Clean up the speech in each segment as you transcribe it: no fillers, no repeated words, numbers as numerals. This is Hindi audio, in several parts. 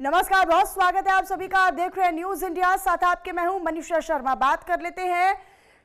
नमस्कार, बहुत स्वागत है आप सभी का। आप देख रहे हैं न्यूज इंडिया, साथ आपके मैं हूं मनीषा शर्मा। बात कर लेते हैं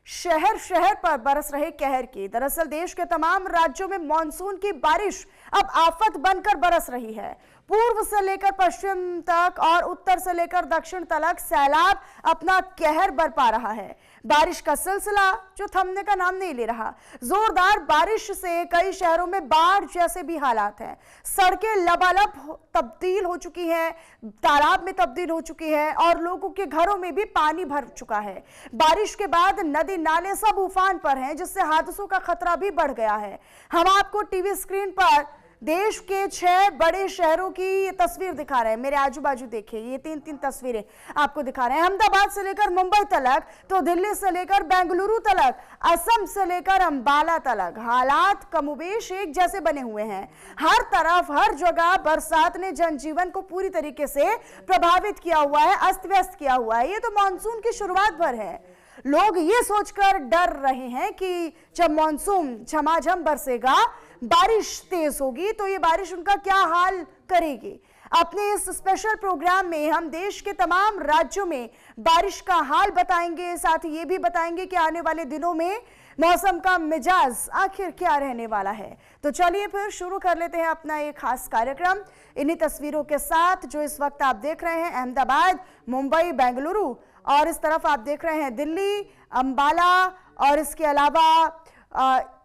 शहर शहर पर बरस रहे कहर की। दरअसल देश के तमाम राज्यों में मानसून की बारिश अब आफत बनकर बरस रही है। पूर्व से लेकर पश्चिम तक और उत्तर से लेकर दक्षिण तक सैलाब अपना कहर बरपा रहा है। बारिश का सिलसिला जो थमने का नाम नहीं ले रहा। जोरदार बारिश से कई शहरों में बाढ़ जैसे भी हालात हैं। सड़कें लबालब तब्दील हो चुकी हैं, तालाब में तब्दील हो चुकी है और लोगों के घरों में भी पानी भर चुका है। बारिश के बाद नदी नाले सब उफान पर हैं, जिससे हादसों का खतरा भी बढ़ गया है। हम आपको टीवी स्क्रीन पर देश के 6 बड़े शहरों की ये तस्वीर दिखा रहे हैं। मेरे आजू बाजू देखिए, ये तीन तस्वीरें आपको दिखा रहे हैं। अहमदाबाद से लेकर मुंबई तक, तो दिल्ली से लेकर बेंगलुरु तक, असम से लेकर अंबाला तक हालात कमोबेश एक जैसे बने हुए हैं। हर तरफ हर जगह बरसात ने जनजीवन को पूरी तरीके से प्रभावित किया हुआ है, अस्त व्यस्त किया हुआ है। ये तो मानसून की शुरुआत भर है। लोग ये सोचकर डर रहे हैं कि जब मानसून झमाझम बरसेगा, बारिश तेज होगी, तो ये बारिश उनका क्या हाल करेगी। अपने इस स्पेशल प्रोग्राम में हम देश के तमाम राज्यों में बारिश का हाल बताएंगे, साथ ही ये भी बताएंगे कि आने वाले दिनों में मौसम का मिजाज आखिर क्या रहने वाला है। तो चलिए फिर शुरू कर लेते हैं अपना ये खास कार्यक्रम इन्हीं तस्वीरों के साथ जो इस वक्त आप देख रहे हैं। अहमदाबाद, मुंबई, बेंगलुरु और इस तरफ आप देख रहे हैं दिल्ली, अंबाला और इसके अलावा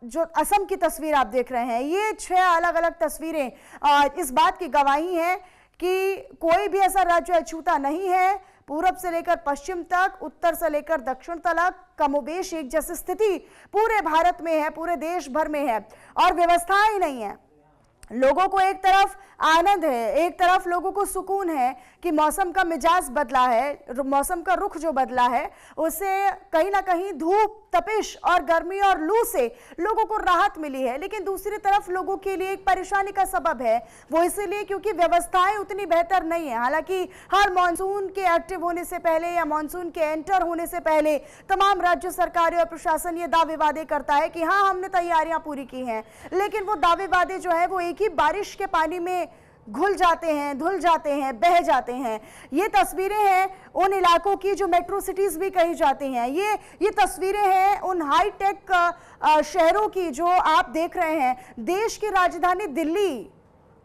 जो असम की तस्वीर आप देख रहे हैं। ये 6 अलग अलग तस्वीरें इस बात की गवाही है कि कोई भी ऐसा राज्य अछूता नहीं है। पूरब से लेकर पश्चिम तक, उत्तर से लेकर दक्षिण तक कमोबेश एक जैसी स्थिति पूरे भारत में है, पूरे देश भर में है और व्यवस्था ही नहीं है। लोगों को एक तरफ आनंद है, एक तरफ लोगों को सुकून है कि मौसम का मिजाज बदला है, मौसम का रुख जो बदला है उससे कहीं ना कहीं धूप, तपिश और गर्मी और लू से लोगों को राहत मिली है। लेकिन दूसरी तरफ लोगों के लिए एक परेशानी का सबब है, वो इसलिए क्योंकि व्यवस्थाएं उतनी बेहतर नहीं है। हालांकि हर मानसून के एक्टिव होने से पहले या मानसून के एंटर होने से पहले तमाम राज्य सरकारें और प्रशासन ये दावे वादे करता है कि हाँ, हमने तैयारियां पूरी की हैं, लेकिन वो दावे वादे जो है वो एक ही बारिश के पानी में घुल जाते हैं, धुल जाते हैं, बह जाते हैं। ये तस्वीरें हैं उन इलाकों की जो मेट्रो सिटीज भी कही जाती हैं। ये तस्वीरें हैं उन हाईटेक शहरों की जो आप देख रहे हैं। देश की राजधानी दिल्ली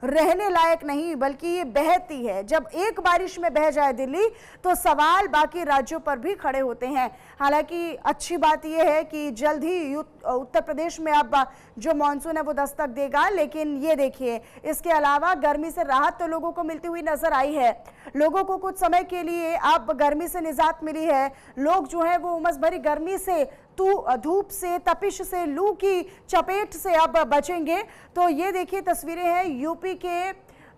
रहने लायक नहीं बल्कि ये बहती है। जब एक बारिश में बह जाए दिल्ली तो सवाल बाकी राज्यों पर भी खड़े होते हैं। हालांकि अच्छी बात यह है कि जल्द ही उत्तर प्रदेश में अब जो मानसून है वो दस्तक देगा। लेकिन ये देखिए, इसके अलावा गर्मी से राहत तो लोगों को मिलती हुई नजर आई है। लोगों को कुछ समय के लिए अब गर्मी से निजात मिली है। लोग जो है वो उमस भरी गर्मी से, धूप से, तपिश से, लू की चपेट से अब बचेंगे। तो ये देखिए तस्वीरें हैं यूपी के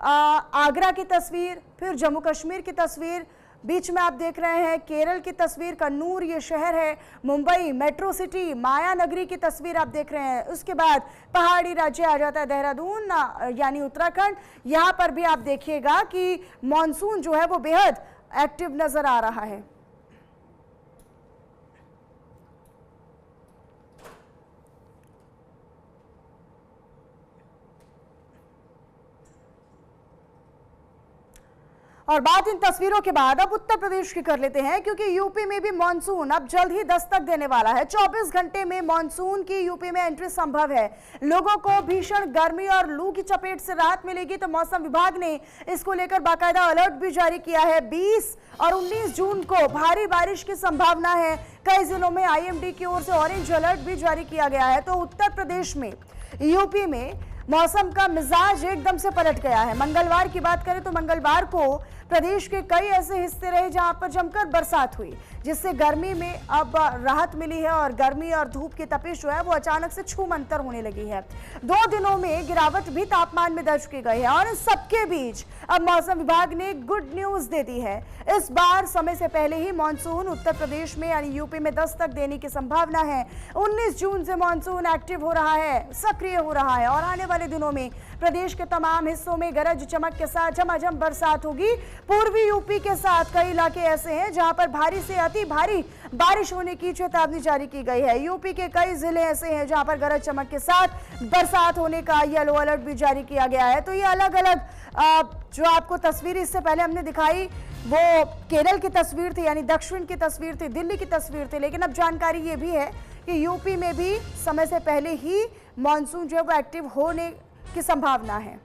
आगरा की तस्वीर, फिर जम्मू कश्मीर की तस्वीर, बीच में आप देख रहे हैं केरल की तस्वीर, कन्नूर ये शहर है, मुंबई मेट्रो सिटी, माया नगरी की तस्वीर आप देख रहे हैं। उसके बाद पहाड़ी राज्य आ जाता है देहरादून यानी उत्तराखंड। यहाँ पर भी आप देखिएगा कि मानसून जो है वो बेहद एक्टिव नजर आ रहा है। और बात इन तस्वीरों के बाद अब उत्तर प्रदेश की कर लेते हैं, क्योंकि यूपी में भी मानसून अब जल्द ही दस्तक देने वाला है। 24 घंटे में मानसून की यूपी में एंट्री संभव है। लोगों को भीषण गर्मी और लू की चपेट से राहत मिलेगी, तो मौसम विभाग ने इसको लेकर बाकायदा अलर्ट भी जारी किया है। 20 और 19 जून को भारी बारिश की संभावना है। कई जिलों में आईएमडी की ओर से ऑरेंज अलर्ट भी जारी किया गया है। तो उत्तर प्रदेश में, यूपी में मौसम का मिजाज एकदम से पलट गया है। मंगलवार की बात करें तो मंगलवार को प्रदेश के कई ऐसे हिस्से रहे जहां पर जमकर बरसात हुई, जिससे गर्मी में अब राहत मिली है और गर्मी और धूप की तपिश जो है वो अचानक से छूमंतर होने लगी है। 2 दिनों में गिरावट भी तापमान में दर्ज की गई है और इन सबके बीच अब मौसम विभाग ने गुड न्यूज दे दी है। इस बार समय से पहले ही मानसून उत्तर प्रदेश में यानी यूपी में दस्तक देने की संभावना है। 19 जून से मानसून एक्टिव हो रहा है, सक्रिय हो रहा है और आने वाले दिनों में प्रदेश के तमाम हिस्सों में गरज चमक के साथ झमाझम बरसात होगी। पूर्वी यूपी के साथ कई इलाके ऐसे हैं जहां पर भारी से अति भारी बारिश होने की चेतावनी जारी की गई है। यूपी के कई जिले ऐसे हैं जहां पर गरज चमक के साथ बरसात होने का येलो अलर्ट भी जारी किया गया है। तो ये अलग अलग जो आपको तस्वीर इससे पहले हमने दिखाई वो केरल की तस्वीर थी, यानी दक्षिण की तस्वीर थी, दिल्ली की तस्वीर थी। लेकिन अब जानकारी ये भी है कि यूपी में भी समय से पहले ही मॉनसून जो है वो एक्टिव होने की संभावना है।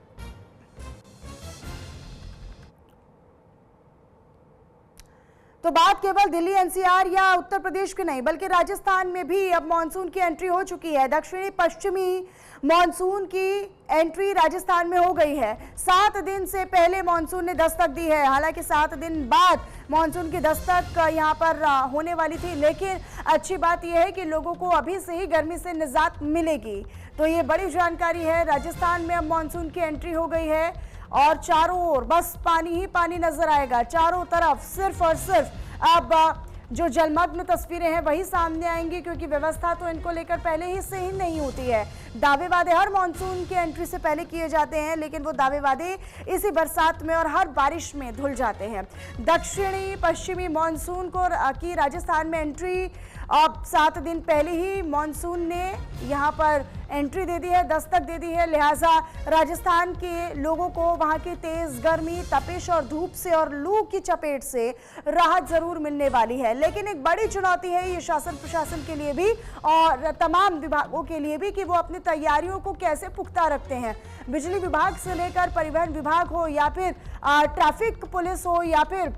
तो बात केवल दिल्ली एनसीआर या उत्तर प्रदेश की नहीं बल्कि राजस्थान में भी अब मॉनसून की एंट्री हो चुकी है। दक्षिणी पश्चिमी मॉनसून की एंट्री राजस्थान में हो गई है। 7 दिन से पहले मॉनसून ने दस्तक दी है। हालांकि 7 दिन बाद मॉनसून की दस्तक यहां पर होने वाली थी, लेकिन अच्छी बात यह है कि लोगों को अभी से ही गर्मी से निजात मिलेगी। तो ये बड़ी जानकारी है। राजस्थान में अब मॉनसून की एंट्री हो गई है और चारों ओर बस पानी ही पानी नजर आएगा। चारों तरफ सिर्फ और सिर्फ अब जो जलमग्न तस्वीरें हैं वही सामने आएंगी, क्योंकि व्यवस्था तो इनको लेकर पहले ही से ही नहीं होती है। दावे वादे हर मॉनसून की एंट्री से पहले किए जाते हैं, लेकिन वो दावे वादे इसी बरसात में और हर बारिश में धुल जाते हैं। दक्षिणी पश्चिमी मॉनसून को की राजस्थान में एंट्री अब 7 दिन पहले ही मॉनसून ने यहाँ पर एंट्री दे दी है, दस्तक दे दी है। लिहाजा राजस्थान के लोगों को वहाँ की तेज गर्मी, तपिश और धूप से और लू की चपेट से राहत जरूर मिलने वाली है। लेकिन एक बड़ी चुनौती है ये शासन प्रशासन के लिए भी और तमाम विभागों के लिए भी कि वो अपनी तैयारियों को कैसे पुख्ता रखते हैं। बिजली विभाग से लेकर परिवहन विभाग हो या फिर ट्रैफिक पुलिस हो या फिर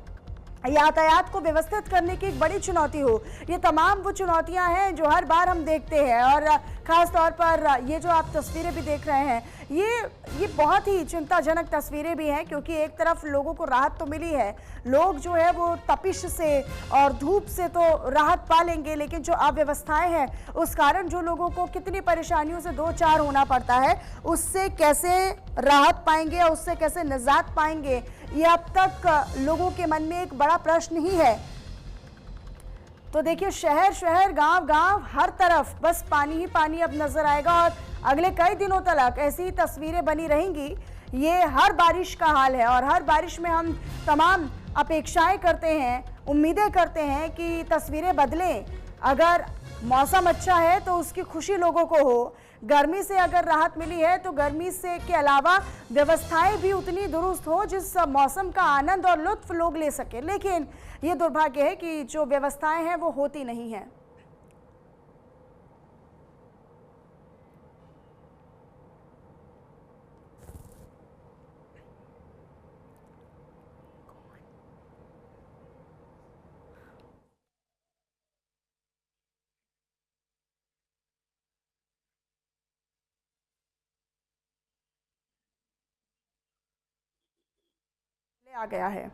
यातायात को व्यवस्थित करने की एक बड़ी चुनौती हो, ये तमाम वो चुनौतियां हैं जो हर बार हम देखते हैं। और खास तौर पर ये जो आप तस्वीरें भी देख रहे हैं ये बहुत ही चिंताजनक तस्वीरें भी हैं, क्योंकि एक तरफ लोगों को राहत तो मिली है, लोग जो है वो तपिश से और धूप से तो राहत पा लेंगे, लेकिन जो अव्यवस्थाएं हैं उस कारण जो लोगों को कितनी परेशानियों से दो चार होना पड़ता है, उससे कैसे राहत पाएंगे और उससे कैसे निजात पाएंगे, ये अब तक लोगों के मन में एक बड़ा प्रश्न ही है। तो देखिए शहर शहर गांव गांव हर तरफ बस पानी ही पानी अब नजर आएगा और अगले कई दिनों तक ऐसी ही तस्वीरें बनी रहेंगी। ये हर बारिश का हाल है और हर बारिश में हम तमाम अपेक्षाएं करते हैं, उम्मीदें करते हैं कि तस्वीरें बदलें। अगर मौसम अच्छा है तो उसकी खुशी लोगों को हो, गर्मी से अगर राहत मिली है तो गर्मी से के अलावा व्यवस्थाएं भी उतनी दुरुस्त हो जिस मौसम का आनंद और लुत्फ लोग ले सके। लेकिन ये दुर्भाग्य है कि जो व्यवस्थाएं हैं वो होती नहीं हैं। आ गया है।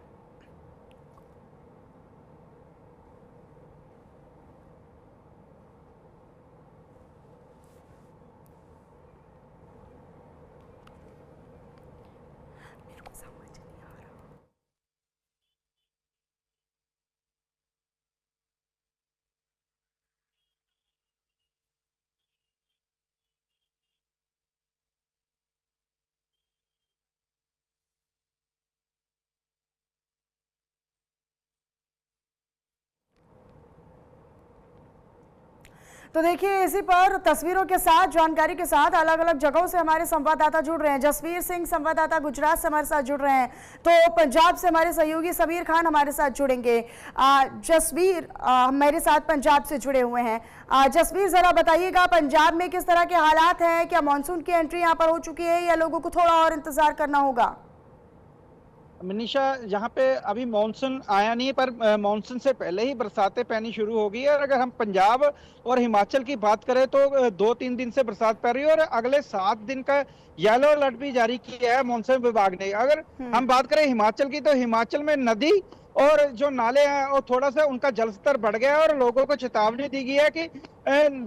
तो देखिए इसी पर तस्वीरों के साथ जानकारी के साथ अलग अलग जगहों से हमारे संवाददाता जुड़ रहे हैं। जसवीर सिंह संवाददाता गुजरात से हमारे साथ जुड़ रहे हैं, तो पंजाब से हमारे सहयोगी सबीर खान हमारे साथ जुड़ेंगे। जसवीर मेरे साथ पंजाब से जुड़े हुए हैं। जसवीर जरा बताइएगा पंजाब में किस तरह के हालात हैं, क्या मानसून की एंट्री यहाँ पर हो चुकी है या लोगों को थोड़ा और इंतजार करना होगा? मनीषा, यहाँ पे अभी मानसून आया नहीं, पर मानसून से पहले ही बरसातें पैनी शुरू हो गई है। और अगर हम पंजाब और हिमाचल की बात करें तो 2-3 दिन से बरसात पड़ रही है और अगले 7 दिन का येलो अलर्ट भी जारी किया है मौसम विभाग ने। अगर हम बात करें हिमाचल की तो हिमाचल में नदी और जो नाले हैं और थोड़ा सा उनका जलस्तर बढ़ गया है और लोगों को चेतावनी दी गई है कि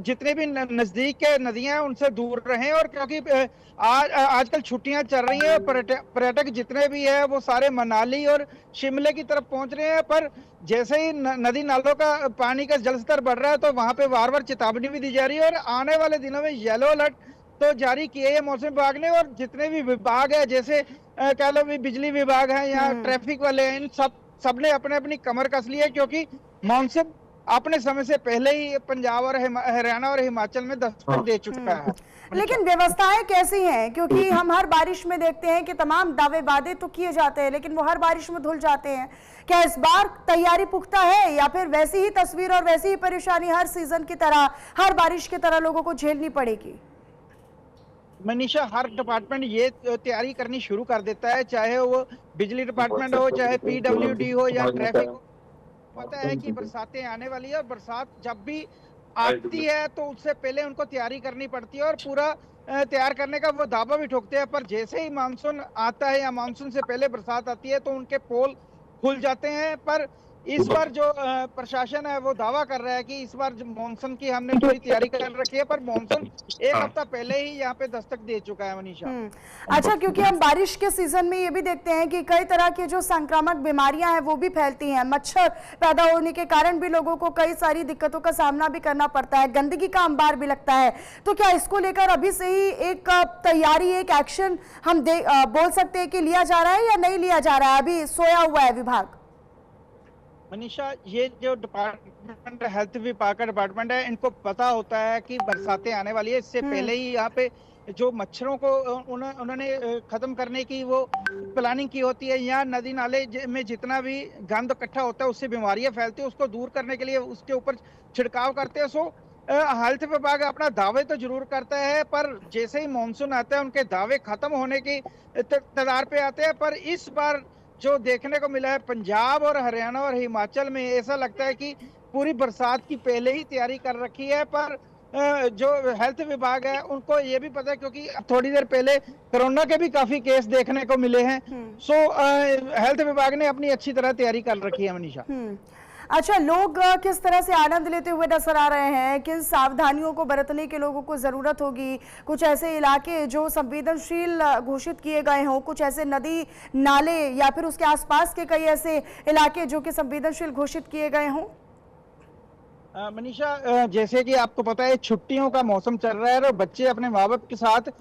जितने भी नजदीक के नदियां हैं उनसे दूर रहें। और क्योंकि आजकल छुट्टियां चल रही हैं, पर्यटक जितने भी है वो सारे मनाली और शिमले की तरफ पहुंच रहे हैं, पर जैसे ही नदी नालों का पानी का जलस्तर बढ़ रहा है तो वहां पे बार बार चेतावनी भी दी जा रही है और आने वाले दिनों में येलो अलर्ट तो जारी किए है मौसम विभाग ने। और जितने भी विभाग है, जैसे कह लो भी बिजली विभाग है या ट्रैफिक वाले हैं, इन सबने अपने अपनी कमर कस ली है, क्योंकि मानसून अपने समय से पहले ही पंजाब और हरियाणा और हिमाचल में दस्तक दे चुका है। लेकिन व्यवस्थाएं कैसी हैं? क्योंकि हम हर बारिश में देखते हैं कि तमाम दावे वादे तो किए जाते हैं, लेकिन वो हर बारिश में धुल जाते हैं। क्या इस बार तैयारी पुख्ता है, या फिर वैसी ही तस्वीर और वैसी ही परेशानी हर सीजन की तरह, हर बारिश की तरह लोगों को झेलनी पड़ेगी? मनीषा, हर डिपार्टमेंट ये तैयारी करनी शुरू कर देता है, चाहे वो बिजली डिपार्टमेंट हो, चाहे पीडब्ल्यूडी हो या ट्रैफिक हो। पता है कि बरसातें आने वाली है, और बरसात जब भी आती है तो उससे पहले उनको तैयारी करनी पड़ती है, और पूरा तैयार करने का वो दावा भी ठोकते हैं। पर जैसे ही मानसून आता है या मानसून से पहले बरसात आती है तो उनके पोल खुल जाते हैं। पर इस बार जो प्रशासन है वो दावा कर रहा है कि इस बार मानसून की हमने पूरी तैयारी कर रखी है, पर मानसून एक हफ्ता पहले ही यहाँ पे दस्तक दे चुका है मनीषा। अच्छा, क्योंकि हम बारिश के सीजन में ये भी देखते हैं कि कई तरह की जो संक्रामक बीमारियां हैं वो भी फैलती हैं। मच्छर पैदा होने के कारण भी लोगों को कई सारी दिक्कतों का सामना भी करना पड़ता है, गंदगी का अंबार भी लगता है। तो क्या इसको लेकर अभी से ही एक तैयारी, एक एक्शन हम बोल सकते हैं कि लिया जा रहा है या नहीं लिया जा रहा है? अभी सोया हुआ है विभाग? मनीषा, ये जो डिपार्टमेंट, हेल्थ विभाग का डिपार्टमेंट है, इनको पता होता है कि बरसातें आने वाली है। इससे पहले ही यहाँ पे जो मच्छरों को उन्होंने खत्म करने की वो प्लानिंग की होती है। यहाँ नदी नाले में जितना भी गंद इकट्ठा होता है उससे बीमारियां फैलती है, उसको दूर करने के लिए उसके ऊपर छिड़काव करते हैं। सो हेल्थ विभाग अपना दावे तो जरूर करता है, पर जैसे ही मानसून आता है उनके दावे खत्म होने की कगार पे आते हैं। पर इस बार जो देखने को मिला है पंजाब और हरियाणा और हिमाचल में, ऐसा लगता है कि पूरी बरसात की पहले ही तैयारी कर रखी है। पर जो हेल्थ विभाग है उनको ये भी पता है, क्योंकि थोड़ी देर पहले कोरोना के भी काफी केस देखने को मिले हैं। सो हेल्थ विभाग ने अपनी अच्छी तरह तैयारी कर रखी है मनीषा। अच्छा, लोग किस तरह से आनंद लेते हुए नजर आ रहे हैं? किन सावधानियों को बरतने की लोगों को जरूरत होगी? कुछ ऐसे इलाके जो संवेदनशील घोषित किए गए हों, कुछ ऐसे नदी नाले या फिर उसके आसपास के कई ऐसे इलाके जो कि संवेदनशील घोषित किए गए हों? मनीषा, जैसे कि आपको पता है छुट्टियों का मौसम चल रहा है और बच्चे अपने माँ बाप के साथ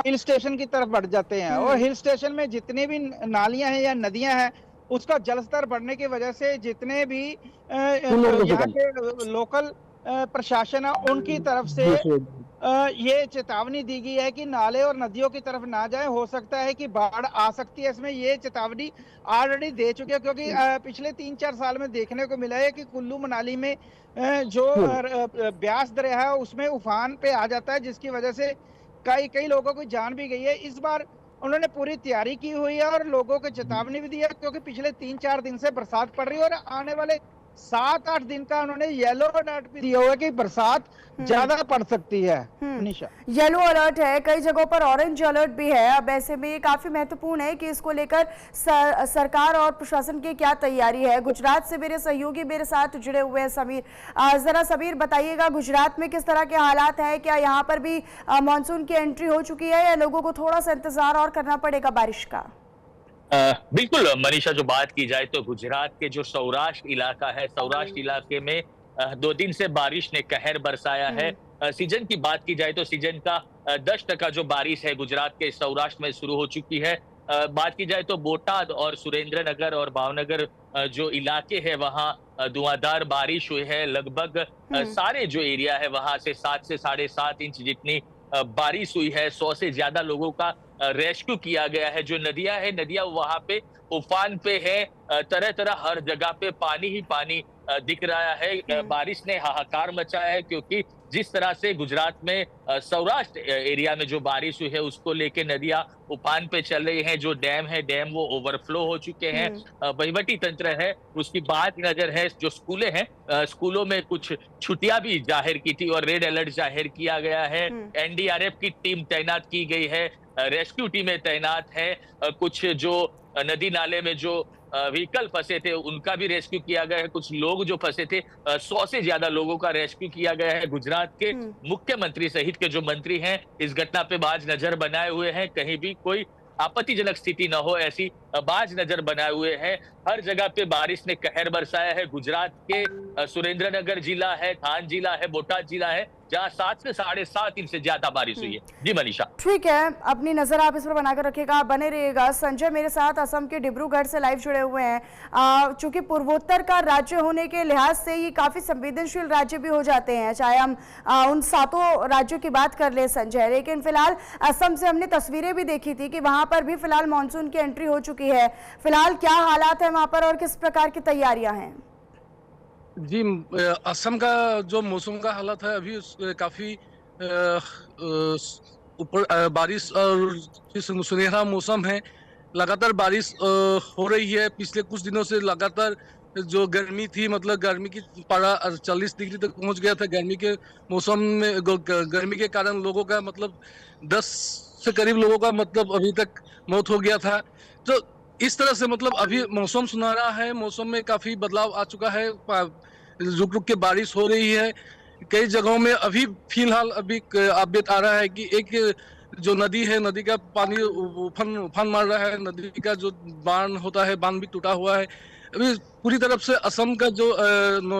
हिल स्टेशन की तरफ बढ़ जाते हैं। और हिल स्टेशन में जितनी भी नालियां हैं या नदियां हैं, उसका जलस्तर बढ़ने की वजह से जितने भी यहाँ के लोकल प्रशासन है उनकी तरफ से ये चेतावनी दी गई है कि नाले और नदियों की तरफ ना जाए, हो सकता है कि बाढ़ आ सकती है। इसमें ये चेतावनी ऑलरेडी दे चुके हैं, क्योंकि पिछले 3-4 साल में देखने को मिला है कि कुल्लू मनाली में जो ब्यास दरिया है उसमें उफान पे आ जाता है, जिसकी वजह से कई लोगों की जान भी गई है। इस बार उन्होंने पूरी तैयारी की हुई है और लोगों को चेतावनी भी दी है, क्योंकि पिछले 3-4 दिन से बरसात पड़ रही है और आने वाले 7-8 दिन का उन्होंने येलो अलर्ट भी दिया हुआ है कि बरसात ज्यादा पड़ सकती है। निशा, येलो अलर्ट है, कई जगहों पर ऑरेंज अलर्ट भी है। अब ऐसे में ये काफी महत्वपूर्ण है कि इसको लेकर सरकार और प्रशासन की क्या तैयारी है। गुजरात से मेरे सहयोगी मेरे साथ जुड़े हुए हैं समीर। जरा समीर बताइएगा, गुजरात में किस तरह के हालात है? क्या यहाँ पर भी मानसून की एंट्री हो चुकी है या लोगों को थोड़ा सा इंतजार और करना पड़ेगा बारिश का? बिल्कुल मनीषा, जो बात की जाए तो गुजरात के जो सौराष्ट्र इलाका है, सौराष्ट्र इलाके में 2 दिन से बारिश ने कहर बरसाया है। सीजन की बात की जाए तो सीजन का 10% जो बारिश है गुजरात के सौराष्ट्र में शुरू हो चुकी है। बात की जाए तो बोटाद और सुरेंद्रनगर और भावनगर जो इलाके हैं वहाँ धुआंधार बारिश हुई है। लगभग सारे जो एरिया है वहां से 7 से 7.5 इंच जितनी बारिश हुई है। 100 से ज्यादा लोगों का रेस्क्यू किया गया है। जो नदियां है, नदियां वहां पे उफान पे है। तरह तरह हर जगह पे पानी ही पानी दिख रहा है। बारिश ने हाहाकार मचाया है, क्योंकि जिस तरह से गुजरात में सौराष्ट्र एरिया में जो बारिश हुई है उसको लेके नदियां उफान पे चल रही हैं। जो डैम है, डैम वो ओवरफ्लो हो चुके हैं। वहीवटी तंत्र है उसकी बात नजर है। जो स्कूलें हैं, स्कूलों में कुछ छुट्टियां भी जाहिर की थी और रेड अलर्ट जाहिर किया गया है। एनडीआरएफ की टीम तैनात की गई है, रेस्क्यू टीमें तैनात है। कुछ जो नदी नाले में जो व्हीकल फंसे थे उनका भी रेस्क्यू किया गया है। कुछ लोग जो फंसे थे, 100 से ज्यादा लोगों का रेस्क्यू किया गया है। गुजरात के मुख्यमंत्री सहित के जो मंत्री हैं इस घटना पे बाज नजर बनाए हुए हैं। कहीं भी कोई आपत्तिजनक स्थिति न हो ऐसी बाज नजर बनाए हुए हैं। हर जगह पे बारिश ने कहर बरसाया है। गुजरात के सुरेंद्रनगर जिला है, थान जिला है, बोटाद जिला है, जहां 7 से 7.5 इंच से ज्यादा बारिश हुई है। जी मनीषा। ठीक है, अपनी नजर आप इस पर बनाकर रखिएगा, आप बने रहिएगा। संजय मेरे साथ असम के डिब्रूगढ़ से लाइव जुड़े हुए हैं। चूंकि पूर्वोत्तर का राज्य होने के लिहाज से ये काफी संवेदनशील राज्य भी हो जाते हैं, चाहे हम उन 7 राज्यों की बात कर ले संजय। लेकिन फिलहाल असम से हमने तस्वीरें भी देखी थी कि वहां पर भी फिलहाल मानसून की एंट्री हो चुकी है। फिलहाल क्या हालात है वहां पर और किस प्रकार की तैयारियां हैं? जी, असम का जो मौसम का हालत है अभी काफी ऊपर बारिश और सुनहरा मौसम है। लगातार बारिश हो रही है। पिछले कुछ दिनों से लगातार जो गर्मी थी, मतलब गर्मी की पारा 40 डिग्री तक पहुंच गया था। गर्मी के मौसम में गर्मी के कारण लोगों का मतलब 10 से करीब लोगों का मतलब अभी तक मौत हो गया था। तो इस तरह से मतलब अभी मौसम सुनहरा है, मौसम में काफी बदलाव आ चुका है। रुक रुक के बारिश हो रही है कई जगहों में। अभी फिलहाल अभी अपडेट आ रहा है कि एक जो नदी है, नदी का पानी उफान मार रहा है। नदी का जो बांध होता है, बांध भी टूटा हुआ है। अभी पूरी तरफ से असम का जो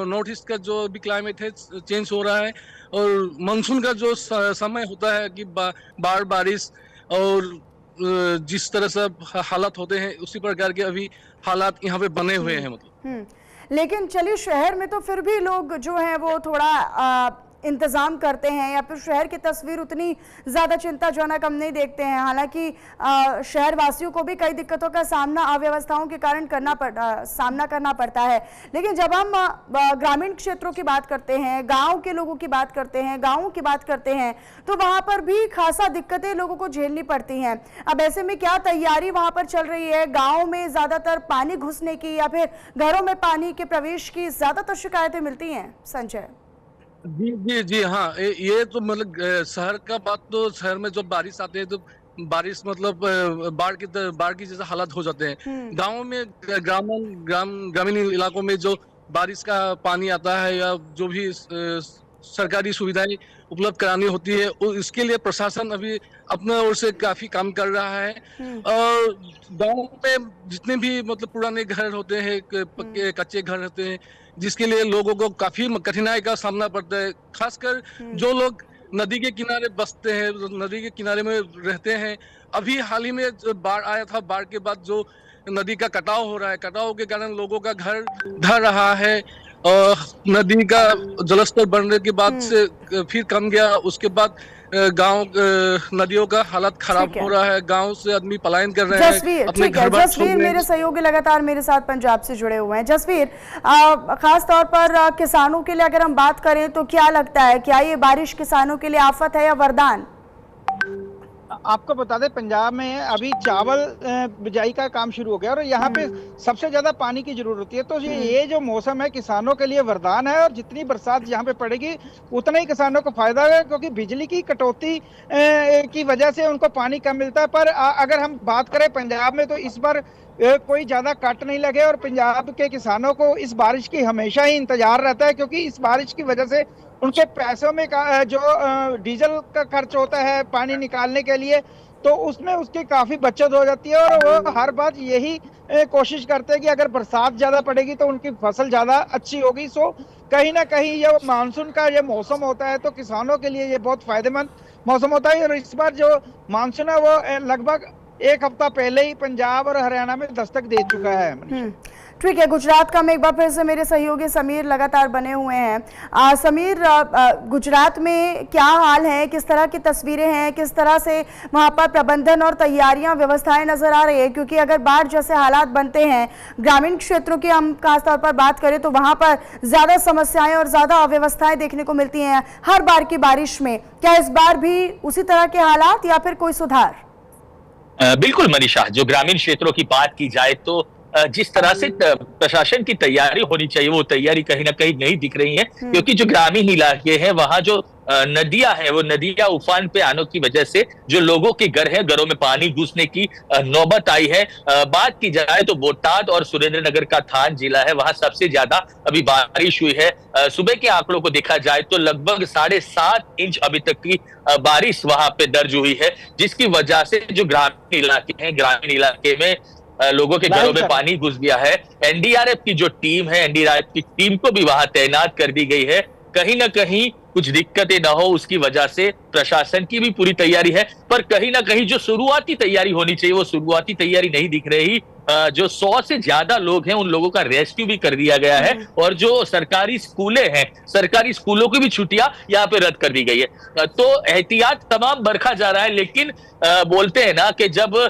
नॉर्थ ईस्ट का जो भी क्लाइमेट है चेंज हो रहा है। और मानसून का जो समय होता है कि बाढ़ बारिश और जिस तरह से हालात होते हैं उसी प्रकार के अभी हालात यहाँ पे बने हुए हैं मतलब। लेकिन चलिए, शहर में तो फिर भी लोग जो हैं वो थोड़ा इंतजाम करते हैं, या फिर शहर की तस्वीर उतनी ज़्यादा चिंताजनक हम नहीं देखते हैं। हालांकि शहर वासियों को भी कई दिक्कतों का सामना अव्यवस्थाओं के कारण सामना करना पड़ता है। लेकिन जब हम ग्रामीण क्षेत्रों की बात करते हैं, गांव के लोगों की बात करते हैं, गाँवों की बात करते हैं, तो वहाँ पर भी खासा दिक्कतें लोगों को झेलनी पड़ती हैं। अब ऐसे में क्या तैयारी वहाँ पर चल रही है? गाँव में ज़्यादातर पानी घुसने की या फिर घरों में पानी के प्रवेश की ज़्यादातर शिकायतें मिलती हैं संजय? जी जी जी हाँ, ये तो मतलब शहर का बात, तो शहर में जब बारिश आते हैं तो बारिश मतलब बाढ़ की जैसा हालत हो जाते हैं। गाँव में ग्रामीण इलाकों में जो बारिश का पानी आता है या जो भी सरकारी सुविधाएं उपलब्ध करानी होती है, इसके लिए प्रशासन अभी अपने ओर से काफी काम कर रहा है। और गाँव में जितने भी मतलब पुराने घर होते हैं, पक्के कच्चे घर होते हैं, जिसके लिए लोगों को काफी कठिनाई का सामना पड़ता है। खासकर जो लोग नदी के किनारे बसते हैं, नदी के किनारे में रहते हैं। अभी हाल ही में बाढ़ आया था, बाढ़ के बाद जो नदी का कटाव हो रहा है, कटाव के कारण लोगों का घर ढह रहा है। और नदी का जलस्तर बढ़ने के बाद से फिर कम गया, उसके बाद गांव नदियों का हालत खराब हो रहा है। गांव से आदमी पलायन कर रहे हैं, अपने घर बार छोड़ रहे हैं। जसवीर मेरे सहयोगी लगातार मेरे साथ पंजाब से जुड़े हुए हैं। जसवीर, खास तौर पर किसानों के लिए अगर हम बात करें तो क्या लगता है, क्या ये बारिश किसानों के लिए आफत है या वरदान? आपको बता दें, पंजाब में अभी चावल बिजाई का काम शुरू हो गया और यहाँ पे सबसे ज्यादा पानी की जरूरत होती है। तो ये जो मौसम है किसानों के लिए वरदान है, और जितनी बरसात यहाँ पे पड़ेगी उतना ही किसानों को फायदा है, क्योंकि बिजली की कटौती की वजह से उनको पानी कम मिलता है। पर अगर हम बात करें पंजाब में, तो इस बार कोई ज्यादा कट नहीं लगे और पंजाब के किसानों को इस बारिश की हमेशा ही इंतजार रहता है, क्योंकि इस बारिश की वजह से उनके पैसों में जो डीजल का खर्च होता है पानी निकालने के लिए, तो उसमें उसकी काफी बचत हो जाती है। और वो हर बात यही कोशिश करते हैं कि अगर बरसात ज्यादा पड़ेगी तो उनकी फसल ज्यादा अच्छी होगी। सो कहीं ना कहीं ये मानसून का ये मौसम होता है तो किसानों के लिए ये बहुत फायदेमंद मौसम होता है। और इस बार जो मानसून है वो लगभग 1 हफ्ता पहले ही पंजाब और हरियाणा में दस्तक दे चुका है। ठीक है, गुजरात का मैं एक बार फिर से मेरे सहयोगी समीर लगातार बने हुए हैं। समीर, गुजरात में क्या हाल है, किस तरह की तस्वीरें हैं, किस तरह से वहां पर प्रबंधन और तैयारियां व्यवस्थाएं नजर आ रही है? क्योंकि अगर बाढ़ जैसे हालात बनते हैं, ग्रामीण क्षेत्रों की हम खासतौर पर बात करें तो वहां पर ज्यादा समस्याएं और ज्यादा अव्यवस्थाएं देखने को मिलती हैं हर बार की बारिश में। क्या इस बार भी उसी तरह के हालात या फिर कोई सुधार? बिल्कुल मनीषा, जो ग्रामीण क्षेत्रों की बात की जाए तो जिस तरह से प्रशासन की तैयारी होनी चाहिए वो तैयारी कहीं ना कहीं नहीं दिख रही है, क्योंकि जो ग्रामीण इलाके हैं वहां जो नदियां हैं, वो नदियां उफान पे आने की वजह से जो लोगों के घर है, घरों में पानी घुसने की नौबत आई है। बात की जाए तो बोटाद और सुरेंद्रनगर का थान जिला है, वहां सबसे ज्यादा अभी बारिश हुई है। सुबह के आंकड़ों को देखा जाए तो लगभग 7.5 इंच अभी तक की बारिश वहां पे दर्ज हुई है, जिसकी वजह से जो ग्रामीण इलाके हैं, ग्रामीण इलाके में लोगों के घरों में पानी घुस गया है। एनडीआरएफ की जो टीम है, एनडीआरएफ की टीम को भी वहां तैनात कर दी गई है। कहीं ना कहीं कुछ दिक्कतें ना हो उसकी वजह से प्रशासन की भी पूरी तैयारी है। पर कहीं ना कहीं जो शुरुआती तैयारी होनी चाहिए वो शुरुआती तैयारी नहीं दिख रही। जो 100 से ज्यादा लोग हैं उन लोगों का रेस्क्यू भी कर दिया गया है और जो सरकारी स्कूलें हैं, सरकारी स्कूलों की भी छुट्टियां यहाँ पे रद्द कर दी गई है। तो एहतियात तमाम बरखा जा रहा है, लेकिन बोलते हैं ना कि जब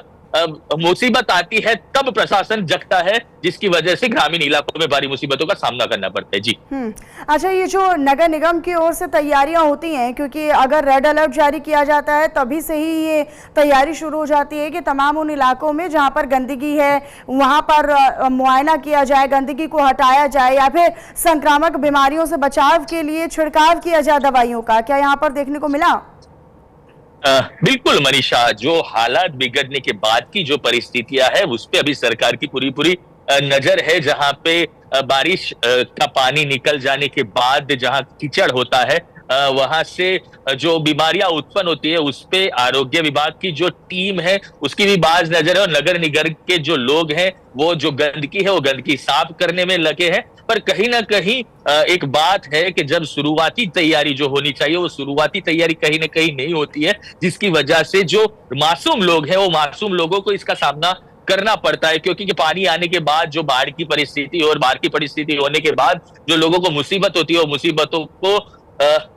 मुसीबत आती है तब प्रशासन जगता है, जिसकी वजह से ग्रामीण इलाकों में भारी मुसीबतों का सामना करना पड़ता है। जी अच्छा, ये जो नगर निगम की ओर से तैयारियां होती हैं, क्योंकि अगर रेड अलर्ट जारी किया जाता है तभी से ही ये तैयारी शुरू हो जाती है कि तमाम उन इलाकों में जहां पर गंदगी है वहां पर मुआयना किया जाए, गंदगी को हटाया जाए, या फिर संक्रामक बीमारियों से बचाव के लिए छिड़काव किया जाए दवाइयों का। क्या यहाँ पर देखने को मिला? बिल्कुल मनीषा, जो हालात बिगड़ने के बाद की जो परिस्थितियां है उस पे अभी सरकार की पूरी नजर है। जहां पे बारिश का पानी निकल जाने के बाद जहां कीचड़ होता है वहां से जो बीमारियां उत्पन्न होती है उस पे आरोग्य विभाग की जो टीम है उसकी भी बाज नजर है और नगर निगम के जो लोग हैं वो जो गंदगी है वो गंदगी साफ करने में लगे हैं। पर कहीं ना कहीं एक बात है कि जब शुरुआती तैयारी जो होनी चाहिए वो शुरुआती तैयारी कहीं ना कहीं नहीं होती है, जिसकी वजह से जो मासूम लोग हैं वो मासूम लोगों को इसका सामना करना पड़ता है। क्योंकि पानी आने के बाद जो बाढ़ की परिस्थिति और बाढ़ की परिस्थिति होने के बाद जो लोगों को मुसीबत होती है वो मुसीबतों को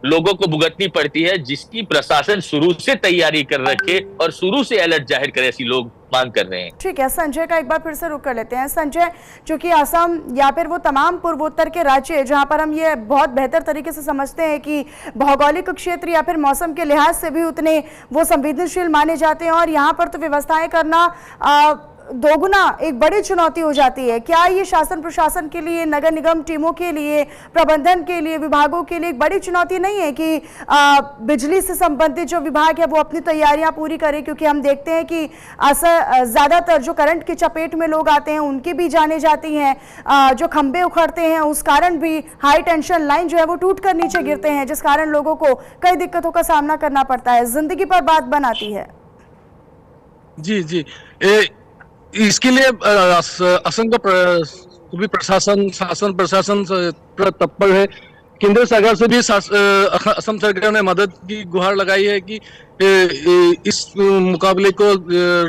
लोगों को भुगतनी पड़ती है, जिसकी प्रशासन शुरू से तैयारी कर रखे और शुरू से अलर्ट जाहिर करे, ऐसी लोग मांग कर रहे हैं। ठीक है, संजय का एक बार फिर से रुक कर लेते हैं। संजय, चूंकि असम या फिर वो तमाम पूर्वोत्तर के राज्य जहां पर हम ये बहुत बेहतर तरीके से समझते हैं कि भौगोलिक क्षेत्र या फिर मौसम के लिहाज से भी उतने वो संवेदनशील माने जाते हैं, और यहाँ पर तो व्यवस्थाएं करना दोगुना एक बड़ी चुनौती हो जाती है। क्या ये शासन प्रशासन के लिए, नगर निगम टीमों के लिए, प्रबंधन के लिए, विभागों के लिए एक बड़ी चुनौती नहीं है कि बिजली से संबंधित जो विभाग है वो अपनी तैयारियां पूरी करे? क्योंकि हम देखते हैं कि ज्यादातर जो करंट की चपेट में लोग आते हैं उनकी भी जाने जाती हैं, जो खंभे उखड़ते हैं उस कारण भी हाई टेंशन लाइन जो है वो टूट कर नीचे गिरते हैं, जिस कारण लोगों को कई दिक्कतों का सामना करना पड़ता है, जिंदगी पर बात बनाती है। जी इसके लिए असम का सभी प्रशासन, शासन प्रशासन तत्पर है। केंद्र सरकार से भी असम सरकार ने मदद की गुहार लगाई है कि इस मुकाबले को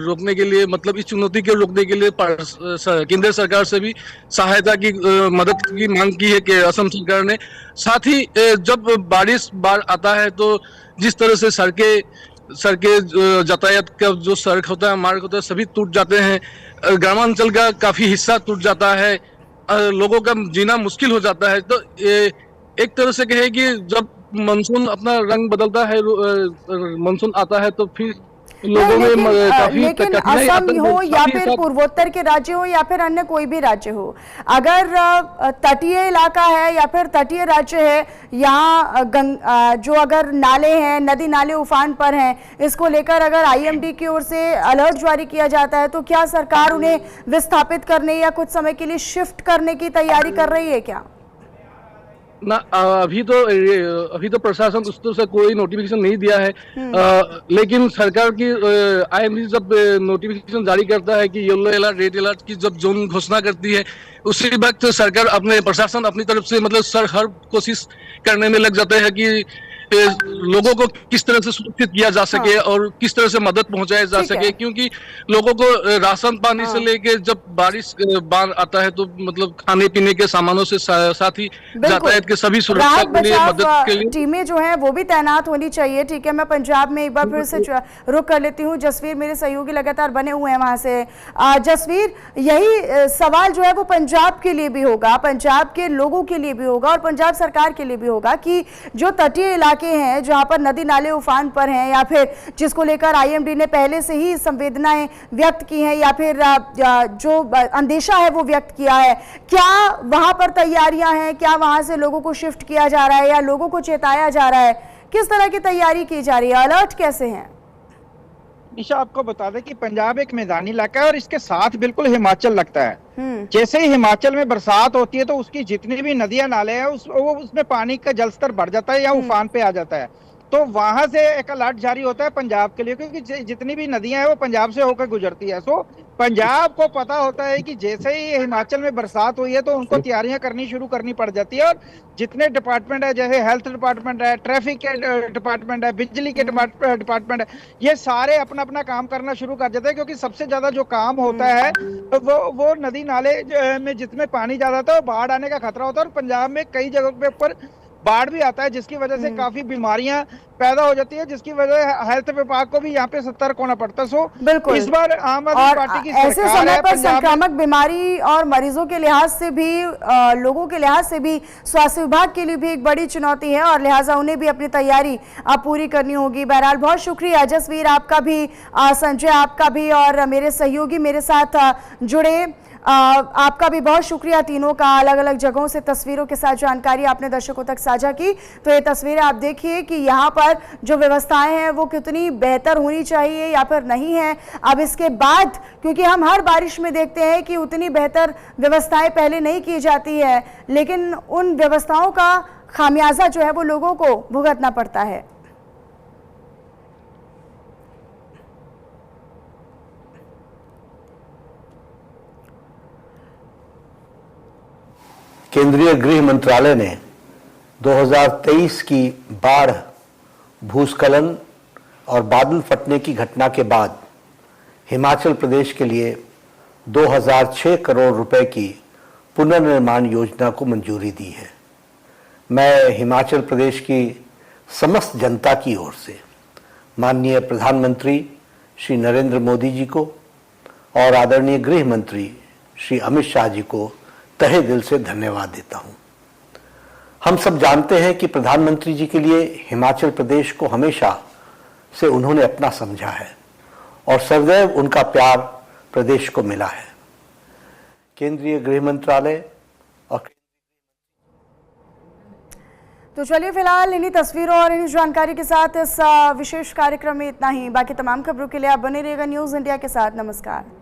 रोकने के लिए, मतलब इस चुनौती को रोकने के लिए केंद्र सरकार से भी सहायता की, मदद की मांग की है कि असम सरकार ने। साथ ही जब बाढ़ आता है तो जिस तरह से सड़कें यातायात का जो सड़क होता है, मार्ग होता है, सभी टूट जाते हैं। ग्रामांचल का काफी हिस्सा टूट जाता है, लोगों का जीना मुश्किल हो जाता है। तो एक तरह से कहे कि जब मानसून अपना रंग बदलता है, मानसून आता है तो फिर लोगों में काफी लेकिन असम हो या फिर पूर्वोत्तर के राज्य हो या फिर अन्य कोई भी राज्य हो, अगर तटीय इलाका है या फिर तटीय राज्य है, यहाँ जो अगर नाले हैं, नदी नाले उफान पर हैं, इसको लेकर अगर आईएमडी की ओर से अलर्ट जारी किया जाता है तो क्या सरकार उन्हें विस्थापित करने या कुछ समय के लिए शिफ्ट करने की तैयारी कर रही है क्या? ना, अभी तो प्रशासन उस तरह से कोई नोटिफिकेशन नहीं दिया है। लेकिन सरकार की आईएमडी जब नोटिफिकेशन जारी करता है कि येलो अलर्ट, रेड अलर्ट की जब जोन घोषणा करती है, उसी वक्त सरकार प्रशासन अपनी तरफ से मतलब हर कोशिश करने में लग जाता है कि लोगों को किस तरह से सुरक्षित किया जा सके और किस तरह से मदद पहुंचाया जा सके। क्योंकि लोगों को राशन पानी से लेके जब बाढ़ आता है तो मतलब खाने पीने के सामानों से साथ ही यातायात के सभी सुरक्षा के लिए, मदद के लिए टीमें जो है वो भी तैनात होनी चाहिए। ठीक है, मैं पंजाब में एक बार फिर से रुक कर लेती हूँ। जसवीर मेरे सहयोगी लगातार बने हुए हैं वहां से। जसवीर, यही सवाल जो है वो पंजाब के लिए भी होगा, पंजाब के लोगों के लिए भी होगा और पंजाब सरकार के लिए भी होगा कि जो तटीय इलाके हैं जहां पर नदी नाले उफान पर हैं या फिर जिसको लेकर आईएमडी ने पहले से ही संवेदनाएं व्यक्त की हैं या फिर जो अंदेशा है वो व्यक्त किया है, क्या वहां पर तैयारियां हैं? क्या वहां से लोगों को शिफ्ट किया जा रहा है या लोगों को चेताया जा रहा है? किस तरह की तैयारी की जा रही है? अलर्ट कैसे हैं? निशा, आपको बता दें कि पंजाब एक मैदानी इलाका है और इसके साथ बिल्कुल हिमाचल लगता है। जैसे ही हिमाचल में बरसात होती है तो उसकी जितनी भी नदियां नाले हैं उसमें पानी का जलस्तर बढ़ जाता है या उफान पे आ जाता है। तो वहां से एक अलर्ट जारी होता है पंजाब के लिए, क्योंकि जितनी भी नदियां हैं वो पंजाब से होकर गुजरती है। सो पंजाब को पता होता है कि जैसे ही हिमाचल में बरसात हुई है तो उनको तैयारियां करनी पड़ जाती है। और जितने डिपार्टमेंट है, जैसे हेल्थ डिपार्टमेंट है, ट्रैफिक के डिपार्टमेंट है, बिजली के डिपार्टमेंट है, ये सारे अपना अपना काम करना शुरू कर देते हैं। क्योंकि सबसे ज्यादा जो काम होता है वो नदी नाले में जिसमें पानी ज्यादा आता है, बाढ़ आने का खतरा होता है। और पंजाब में कई जगहों पे ऊपर बाढ़ भी आता है, जिसकी वजह से काफी बीमारियां पैदा हो जाती है, जिसकी वजह हेल्थ विभाग को भी यहाँ पे सतर्क होना पड़ता है। सो बिल्कुल इस बार आम आदमी पार्टी की ऐसे सरकार समय है पर पंजाब में। संक्रामक बीमारी और मरीजों के लिहाज से भी लोगों के लिहाज से भी स्वास्थ्य विभाग के लिए भी एक बड़ी चुनौती है और लिहाजा उन्हें भी अपनी तैयारी पूरी करनी होगी। बहरहाल बहुत शुक्रिया जसवीर आपका भी, संजय आपका भी, और मेरे सहयोगी मेरे साथ जुड़े आपका भी बहुत शुक्रिया। तीनों का अलग अलग जगहों से तस्वीरों के साथ जानकारी आपने दर्शकों तक साझा की। तो ये तस्वीरें आप देखिए कि यहाँ पर जो व्यवस्थाएं हैं वो कितनी बेहतर होनी चाहिए या फिर नहीं है। अब इसके बाद, क्योंकि हम हर बारिश में देखते हैं कि उतनी बेहतर व्यवस्थाएं पहले नहीं की जाती है, लेकिन उन व्यवस्थाओं का खामियाजा जो है वो लोगों को भुगतना पड़ता है। केंद्रीय गृह मंत्रालय ने 2023 की बाढ़, भूस्खलन और बादल फटने की घटना के बाद हिमाचल प्रदेश के लिए 2006 करोड़ रुपए की पुनर्निर्माण योजना को मंजूरी दी है। मैं हिमाचल प्रदेश की समस्त जनता की ओर से माननीय प्रधानमंत्री श्री नरेंद्र मोदी जी को और आदरणीय गृह मंत्री श्री अमित शाह जी को तहे दिल से धन्यवाद देता हूं। हम सब जानते हैं कि प्रधानमंत्री जी के लिए हिमाचल प्रदेश को हमेशा से उन्होंने अपना समझा है और सदैव उनका प्यार प्रदेश को मिला है। केंद्रीय गृह मंत्रालय और तो चलिए फिलहाल इन्हीं तस्वीरों और इन्हीं जानकारी के साथ इस विशेष कार्यक्रम में इतना ही। बाकी तमाम खबरों के लिए आप बने रहिएगा न्यूज़ इंडिया के साथ। नमस्कार।